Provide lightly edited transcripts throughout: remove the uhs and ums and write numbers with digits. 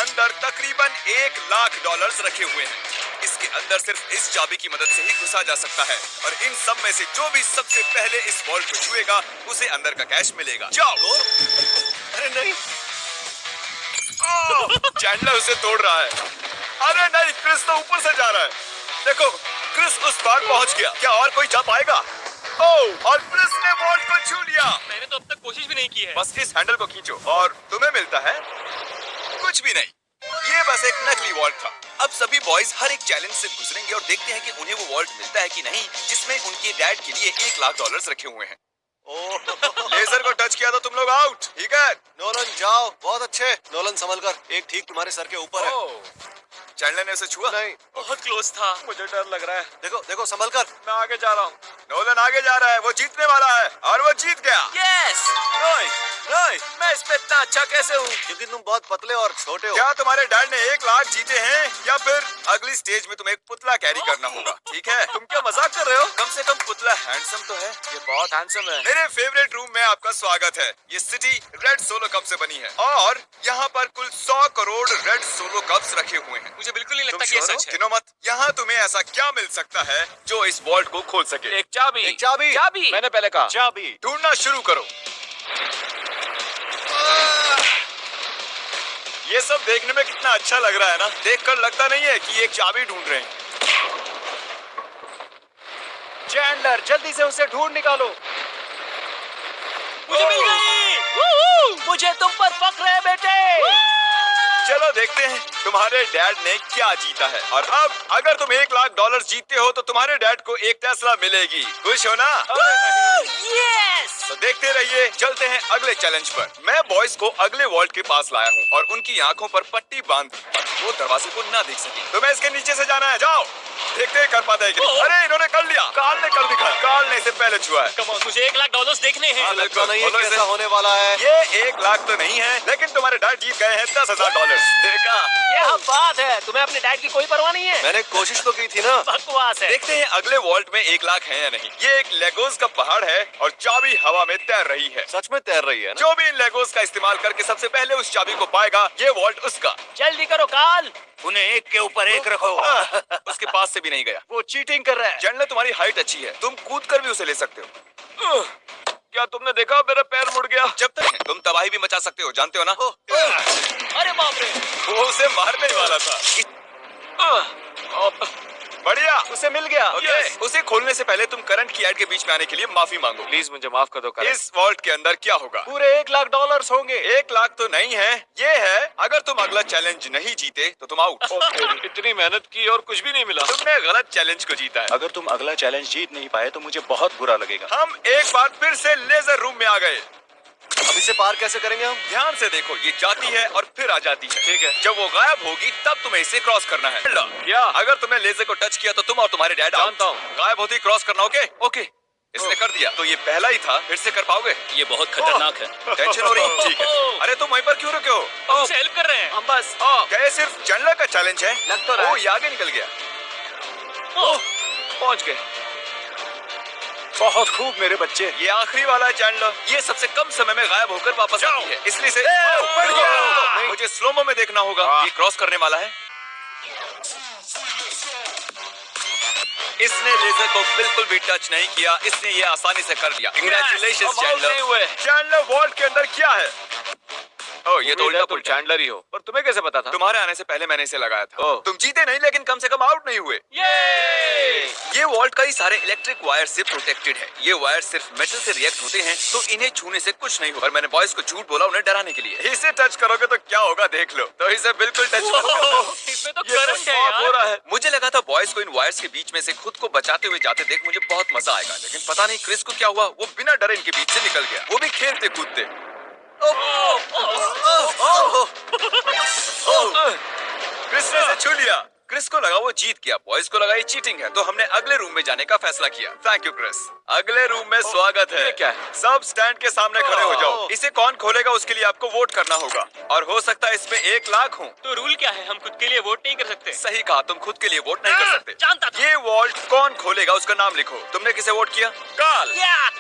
अंदर तकरीबन $1,00,000 रखे हुए हैं। इसके अंदर सिर्फ इस चाबी की मदद से ही घुसा जा सकता है और इन सब में से जो भी सबसे पहले इस वॉल्ट को छुएगा उसे अंदर का कैश मिलेगा। जाओ। अरे नहीं, चैंडलर उसे तोड़ रहा है। अरे नहीं, क्रिस तो ऊपर से जा रहा है। देखो, क्रिस उस पार पहुंच गया। क्या और कोई जा पाएगा? ओह, और क्रिस ने वॉल्ट को छू लिया। मैंने तो अब तक कोशिश भी नहीं की है। बस इस हैंडल को खींचो और तुम्हें मिलता है कुछ भी नहीं। ये बस एक नकली वॉल्ट था। अब सभी बॉयज हर एक चैलेंज से गुजरेंगे और देखते हैं कि उन्हें वो वॉल्ट मिलता है कि नहीं जिसमें उनके डैड के लिए $1,00,000 रखे हुए हैं। लेजर को टच किया तो तुम लोग आउट। ठीक है, नोलन जाओ। बहुत अच्छे नोलन, संभल कर। एक ठीक तुम्हारे सर के ऊपर है। चैंडलर ने उसे छुआ? नहीं, बहुत क्लोज था। मुझे डर लग रहा है। देखो देखो, संभल कर। मैं आगे जा रहा हूँ। नोलन आगे जा रहा है, वो जीतने वाला है और वो जीत गया। यस, नहीं नहीं, मैं इसमें इतना अच्छा कैसे हूँ? क्योंकि तुम बहुत पतले और छोटे हो। क्या तुम्हारे डैड ने $1,00,000 जीते हैं या फिर अगली स्टेज में तुम्हें एक पुतला कैरी करना होगा? ठीक है, तुम क्या मजाक कर रहे हो? कम से कम पुतला हैंडसम तो है। ये बहुत हैंडसम है। मेरे फेवरेट रूम में आपका स्वागत है। ये सिटी रेड सोलो कप से बनी है और यहाँ पर कुल 100 करोड़ रेड सोलो कप्स रखे हुए हैं। मुझे बिल्कुल नहीं तुम लगता कि ये sure हो? सच है। गिनो मत। यहाँ तुम्हें ऐसा क्या मिल सकता है जो इस वॉल्ट को खोल सके? एक चाबी। एक चाबी। चाबी। मैंने पहले कहा। चाबी। ढूंढना शुरू करो। ये सब देखने में कितना अच्छा लग रहा है ना? देखकर लगता नहीं है कि ये एक चाबी ढूंढ रहे हैं। चैंडलर, जल्दी से उसे ढूंढ निकालो। मुझे मिल गई। मुझे तुम पर फक्र है बेटे। चलो देखते हैं तुम्हारे डैड ने क्या जीता है। और अब अगर तुम $1,00,000 जीतते हो तो तुम्हारे डैड को एक टेस्ला मिलेगी। खुश हो ना? यस। तो देखते रहिए। चलते हैं अगले चैलेंज पर। मैं बॉयज को अगले वॉल्ट के पास लाया हूँ और उनकी आंखों पर पट्टी बांध दी वो दरवाजे को ना देख सके। तुम्हें इसके नीचे से जाना है। जाओ, देखते हैं कर पाता है कि नहीं। अरे इन्होंने कर लिया। कार्ल ने कर दिखाया। कार्ल ने इसे पहले छुआ है। कम ऑन, मुझे $1,00,000 देखने हैं। लगता नहीं है बोलो कि इसे। ऐसा होने वाला है। ये $1,00,000 तो नहीं है, लेकिन तुम्हारे डैड जीत गए हैं $10,000। देखा? क्या बात है, तुम्हें अपने डैड की कोई परवाह नहीं है? मैंने कोशिश तो की थी ना। बकवास है। देखते हैं अगले वॉल्ट में $1,00,000 है या नहीं। ये एक लेगोस का पहाड़ है और चाबी हवा में तैर रही है। सच में तैर रही है ना? जो भी इन लेगोस का इस्तेमाल करके सबसे पहले उस चाबी को पाएगा ये वॉल्ट उसका। जल्दी करो कार्ल। उन्हें एक के ऊपर एक रखो। उसके पास से भी नहीं गया। वो चीटिंग कर रहा है। चैंडलर, तुम्हारी हाइट अच्छी है, तुम कूद कर भी उसे ले सकते हो। क्या तुमने देखा मेरा पैर मुड़ गया? जब तक तुम तबाही भी मचा सकते हो, जानते हो ना? अरे बाप रे। वो उसे मारने ही वाला था। बढ़िया, उसे मिल गया। Yes. उसे खोलने से पहले तुम करंट की एड के बीच में आने के लिए माफी मांगो। प्लीज मुझे माफ कर दो कार्ल। इस वॉल्ट के अंदर क्या होगा? पूरे $1,00,000 होंगे। $1,00,000 तो नहीं है, ये है अगर तुम अगला चैलेंज नहीं जीते तो तुम आउट। इतनी मेहनत की और कुछ भी नहीं मिला। तुमने गलत चैलेंज को जीता है। अगर तुम अगला चैलेंज जीत नहीं पाए तो मुझे बहुत बुरा लगेगा। हम एक बार फिर से लेजर रूम में आ गए। अब इसे पार कैसे करेंगे हम? ध्यान से देखो, ये जाती है और फिर आ जाती है। ठीक है, जब वो गायब होगी तब तुम्हें इसे क्रॉस करना है। क्या? अगर तुमने लेजर को टच किया तो तुम और तुम्हारे डैड जानता हूँ। गायब होती क्रॉस करना। ओके ओके, इसने कर दिया। तो ये पहला ही था, फिर से कर पाओगे? ये बहुत खतरनाक है। टेंशन हो रही है? ठीक है। अरे तुम वहीं पर क्यों रुके हो? हम हेल्प कर रहे हैं। हम बस क्या ये सिर्फ चैंडलर का चैलेंज है? लग तो रहा है। ये आगे निकल गया। पहुंच गए। बहुत खूब मेरे बच्चे। ये आखिरी वाला है चैंडलर। ये सबसे कम समय में गायब होकर वापस आती है, इसलिए से बढ़ गया। मुझे स्लोमो में देखना होगा। ये क्रॉस करने वाला है। इसने लेजर को बिल्कुल भी टच नहीं किया, इसने ये आसानी से कर लिया। Congratulations, Chandler. चैंडलर वॉल्ट के अंदर क्या है? ओह, ये तो उल्टा पुल्टा। चैंडलर ही हो। पर तुम्हें कैसे पता था? तुम्हारे आने से पहले मैंने इसे लगाया था। ओह। तुम जीते नहीं, लेकिन कम से कम आउट नहीं हुए। ये वॉल्ट कई सारे इलेक्ट्रिक वायर से प्रोटेक्टेड है। ये वायर सिर्फ मेटल से रिएक्ट होते हैं, तो इन्हें छूने से कुछ नहीं होगा। और मैंने बॉयज को झूठ बोला उन्हें डराने के लिए। इसे टच करोगे तो क्या होगा देख लो। तो इसे बिल्कुल टच करो। इसमें तो ये करंट है शॉक हो रहा यार। है। मुझे लगा था बॉयज को इन वायर्स के बीच में से खुद को बचाते हुए जाते देख मुझे बहुत मजा आएगा, लेकिन पता नहीं क्रिस को क्या हुआ। वो बिना डरे इनके बीच से निकल गया, वो भी खेलते कूदते। क्रिस ने इसे छू लिया। क्रिस को लगा वो जीत गया, बॉयज को लगा ये चीटिंग है, तो हमने अगले रूम में जाने का फैसला किया। Thank you Chris. अगले रूम में स्वागत है। ये क्या है? सब स्टैंड के सामने खड़े हो जाओ। इसे कौन खोलेगा उसके लिए आपको वोट करना होगा, और हो सकता है इसमें 1 लाख हो। तो रूल क्या है, हम खुद के लिए वोट नहीं कर सकते? सही कहा, तुम खुद के लिए वोट नहीं कर सकते। जानता था। ये वॉल्ट कौन खोलेगा उसका नाम लिखो। तुमने किसे वोट किया? कार्ल।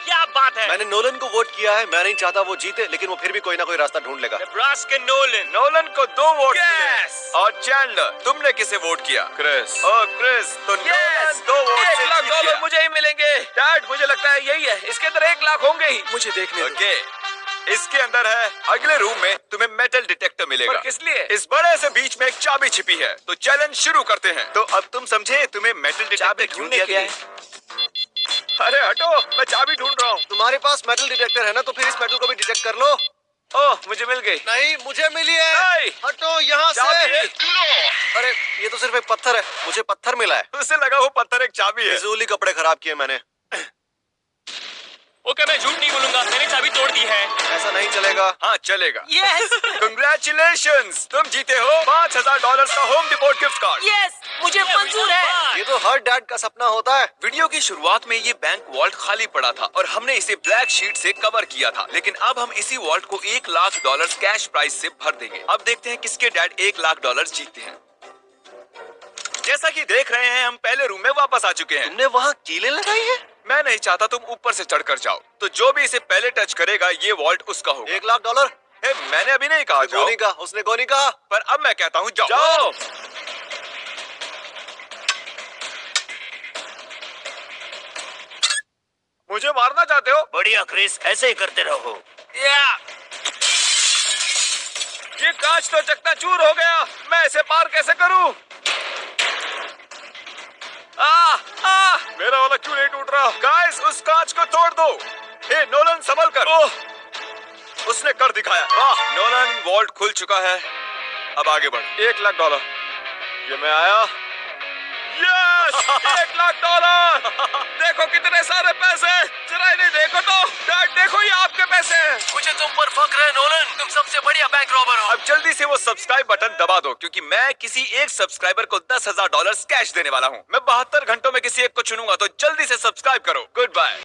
क्या बात है? मैंने नोलन को वोट किया है। मैं नहीं चाहता वो जीते, लेकिन वो फिर भी कोई ना कोई रास्ता ढूंढ लेगा। Nebraska Nolan. नोलन को 2 वोट Yes! मिले। और चैंडलर, तुमने किसे वोट किया? क्रिस। ओह क्रिस, तो नोलन 2 वोट से जीत गया। मुझे ही मिलेंगे। डैड, मुझे लगता है यही है, इसके अंदर 1 लाख होंगे ही। मुझे देखने दो। ओके, इसके अंदर है। अगले रूम में तुम्हें मेटल डिटेक्टर मिलेगा। पर किस लिए? इस बड़े से बीच में एक चाबी छिपी है, तो चैलेंज शुरू करते हैं। तो अब तुम समझे तुम्हें मेटल डिटेक्टर क्यों दिया गया है? अरे हटो, मैं चाबी ढूंढ रहा हूँ। तुम्हारे पास मेटल डिटेक्टर है ना, तो फिर इस मेटल को भी डिटेक्ट कर लो। ओह, मुझे मिल गई। नहीं, मुझे मिली है। नहीं। हटो यहाँ से। चाबी। अरे ये तो सिर्फ एक पत्थर है, मुझे पत्थर मिला है। उसे लगा वो पत्थर एक चाबी है। फिजूली कपड़े खराब किए मैंने। ओके, मैं झूठ नहीं बोलूंगा, मैंने चाबी तोड़ दी है। ऐसा नहीं चलेगा। हाँ चलेगा। यस कंग्रेचुलेशंस, तुम जीते हो $5000 का home depot gift card. Yes, मुझे मंजूर है। ये तो हर डैड का सपना होता है। वीडियो की शुरुआत में ये बैंक वॉल्ट खाली पड़ा था और हमने इसे ब्लैक शीट से कवर किया था, लेकिन अब हम इसी वॉल्ट को $1 लाख कैश प्राइस से भर देंगे। अब देखते हैं किसके डैड $1 लाख जीतते हैं। जैसा कि देख रहे हैं, हम पहले रूम में वापस आ चुके हैं। तुमने वहाँ कीलें लगाई है? मैं नहीं चाहता तुम ऊपर से चढ़कर जाओ, तो जो भी इसे पहले टच करेगा ये वॉल्ट उसका होगा। $1 लाख। हे, मैंने अभी नहीं कहा जाओ, गोनी का, उसने गोनी कहा। पर अब मैं कहता हूँ जाओ। मुझे मारना चाहते हो? बढ़िया क्रिस, ऐसे ही करते रहो। ये कांच तो चकनाचूर हो गया, मैं इसे पार कैसे करूं? मेरा वाला क्यों नहीं टूट रहा? गाइस, उस कांच को तोड़ दो। हे नोलन, संभल कर। ओह, उसने कर दिखाया। वाह, नोलन, वॉल्ट खुल चुका है। अब आगे बढ़। $1 लाख। ये मैं आया। यस, $1 लाख। देखो कितने सारे पैसे। जरा इन्हें देखो तो। डैड देखो, ये आपके पैसे हैं। मुझे तुम पर फख्र है नोलन, तुम सबसे बढ़िया बैंक रॉबर हो। अब जल्दी से वो सब्सक्राइब बटन दबा दो, क्योंकि मैं किसी एक सब्सक्राइबर को $10,000 कैश देने वाला हूँ। मैं 72 घंटों में किसी एक को चुनूंगा, तो जल्दी से सब्सक्राइब करो। Good bye.